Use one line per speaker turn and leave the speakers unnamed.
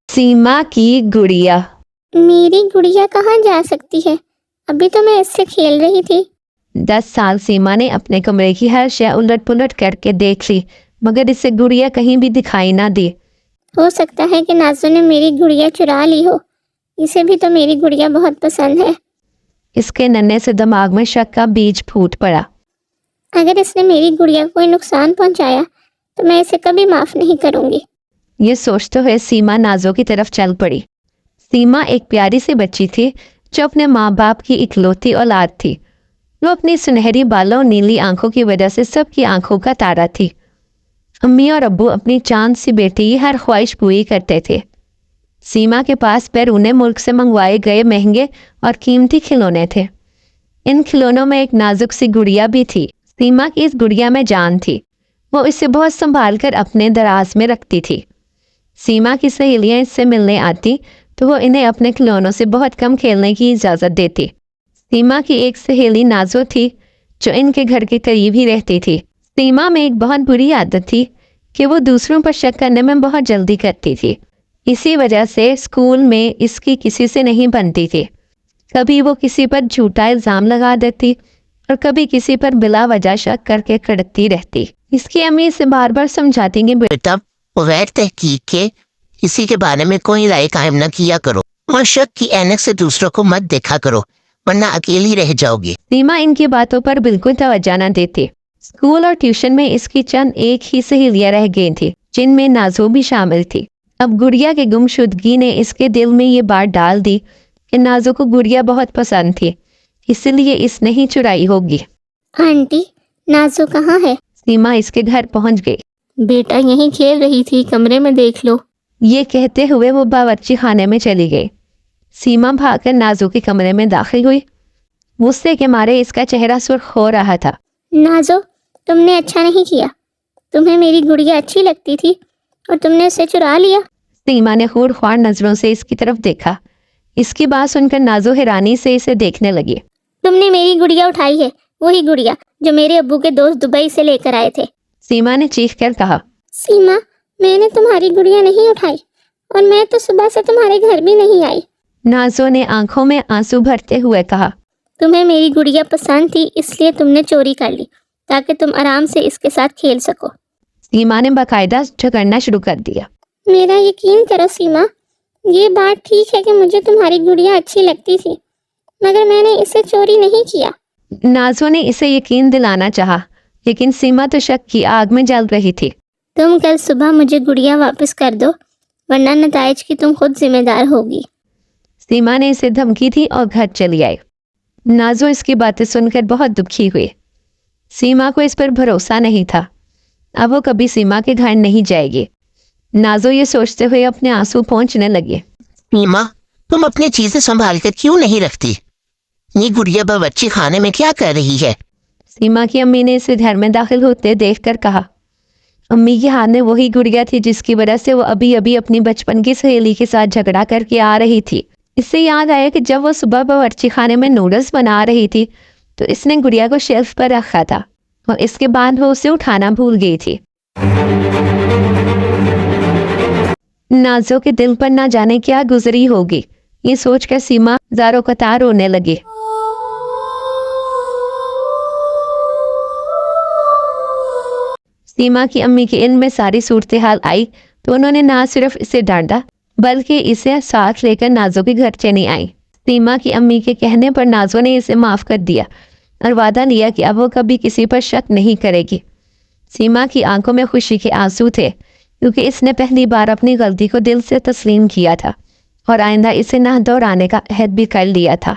सीमा की गुड़िया।
मेरी गुड़िया कहाँ जा सकती है? अभी तो मैं इससे खेल रही थी।
10 साल सीमा ने अपने कमरे की हर शय उलट पुलट करके देख ली, मगर इसे गुड़िया कहीं भी दिखाई ना दी।
हो सकता है कि नाज़ो ने मेरी गुड़िया चुरा ली हो। इसे भी तो मेरी गुड़िया बहुत पसंद है।
इसके नन्हे से दिमाग में शक का बीज फूट पड़ा।
अगर इसने मेरी गुड़िया को कोई नुकसान पहुंचाया तो मैं इसे कभी माफ नहीं करूंगी।
ये सोचते हुए सीमा नाज़ो की तरफ चल पड़ी। सीमा एक प्यारी सी बच्ची थी जो अपने माँ बाप की इकलौती औलाद थी। वो अपनी सुनहरी बालों और नीली आंखों की वजह से सबकी आंखों का तारा थी। अम्मी और अब्बू अपनी चांद सी बेटी की हर ख्वाहिश पूरी करते थे। सीमा के पास बैरूने मुल्क से मंगवाए गए महंगे और कीमती खिलौने थे। इन खिलौनों में एक नाजुक सी गुड़िया भी थी। सीमा की इस गुड़िया में जान थी। वो इसे बहुत संभाल कर अपने दराज में रखती थी। सीमा की सहेलियां इससे मिलने आती तो वो इन्हें अपने खिलौनों से बहुत कम खेलने की इजाज़त देती। सीमा की एक सहेली नाज़ो थी जो इनके घर के करीब ही रहती थी। सीमा में एक बहुत बुरी आदत थी कि वो दूसरों पर शक करने में बहुत जल्दी करती थी। इसी वजह से स्कूल में इसकी किसी से नहीं बनती थी। कभी वो किसी पर झूठा इल्ज़ाम लगा देती और कभी किसी पर बिला वजह शक करके कड़कती रहती। इसकी अम्मी इसे बार बार समझाती कि
बेटा, बगैर तहकीक के किसी के बारे में कोई राय कायम न किया करो और शक की ऐनक से दूसरों को मत देखा करो, वरना अकेली रह जाओगी।
सीमा इनकी बातों पर बिल्कुल तवज्जो न देती। स्कूल और ट्यूशन में इसकी चंद एक ही सहेलियां रह गई थी, जिनमें नाज़ो भी शामिल थी। अब गुड़िया की गुमशुदगी ने इसके दिल में ये बात डाल दी कि नाज़ो को गुड़िया बहुत पसंद थी, इसलिए इसने ही चुराई होगी।
आंटी, नाज़ो कहाँ है?
सीमा इसके घर पहुंच गई।
बेटा यहीं खेल रही थी, कमरे में देख लो।
ये कहते हुए वो बावर्ची खाने में चली गई। सीमा भागकर नाज़ो के कमरे में दाखिल हुई। गुस्से के मारे इसका चेहरा सुर्ख हो रहा था।
नाज़ो, तुमने अच्छा नहीं किया। तुम्हें मेरी गुड़िया अच्छी लगती थी और तुमने उसे चुरा लिया।
सीमा ने खूर ख्वार नजरों से इसकी तरफ देखा। इसकी बात सुनकर नाज़ो हैरानी से इसे देखने लगी।
तुमने मेरी गुड़िया उठाई है, वही गुड़िया जो मेरे अब्बू के दोस्त दुबई से लेकर आए थे।
सीमा ने चीख कर कहा।
सीमा, मैंने तुम्हारी गुड़िया नहीं उठाई और मैं तो सुबह से तुम्हारे घर भी नहीं आई।
नाज़ो ने आंखों में आंसू भरते हुए कहा।
तुम्हें मेरी गुड़िया पसंद थी, इसलिए तुमने चोरी कर ली ताकि तुम आराम से इसके साथ खेल सको।
सीमा ने बाकायदा झगड़ना शुरू कर दिया।
मेरा यकीन करो सीमा, ये बात ठीक है कि मुझे तुम्हारी गुड़िया अच्छी लगती थी, मगर मैंने इसे चोरी नहीं किया।
नाज़ो ने इसे यकीन दिलाना चाहा, लेकिन सीमा तो शक की आग में जल रही थी।
तुम कल सुबह मुझे गुड़िया वापस कर दो, वरना नताइज की तुम खुद जिम्मेदार होगी।
सीमा ने इसे धमकी दी और घर चली आई। नाज़ो इसकी बातें सुनकर बहुत दुखी हुई। सीमा को इस पर भरोसा नहीं था। अब वो कभी सीमा के घर नहीं जाएगी। नाज़ो ये सोचते हुए अपने आंसू पोंछने लगी।
सीमा, तुम अपनी चीजें संभाल कर क्यों नहीं रखती? ये गुड़िया बावर्ची खाने में क्या कर रही है?
सीमा की अम्मी ने इसे घर में दाखिल होते देखकर कहा। अम्मी के हाथ में वही गुड़िया थी जिसकी वजह से वो अभी अभी अपनी बचपन की सहेली के साथ झगड़ा करके आ रही थी। इससे याद आया कि जब वो सुबह बावर्ची खाने में नूडल्स बना रही थी तो इसने गुड़िया को शेल्फ पर रखा था और इसके बाद वो उसे उठाना भूल गई थी। नाज़ो के दिल पर ना जाने क्या गुजरी होगी, ये सोचकर सीमा ज़ारो कतार रोने लगी। सीमा की अम्मी के इल्म में सारी सूरत हाल आई तो उन्होंने ना सिर्फ इसे डांटा बल्कि इसे साथ लेकर नाज़ो के घर चली आई। सीमा की अम्मी के कहने पर नाज़ो ने इसे माफ़ कर दिया और वादा लिया कि अब वो कभी किसी पर शक नहीं करेगी। सीमा की आंखों में खुशी के आंसू थे क्योंकि इसने पहली बार अपनी गलती को दिल से तस्लीम किया था और आइंदा इसे ना दोहराने का अहद भी कर लिया था।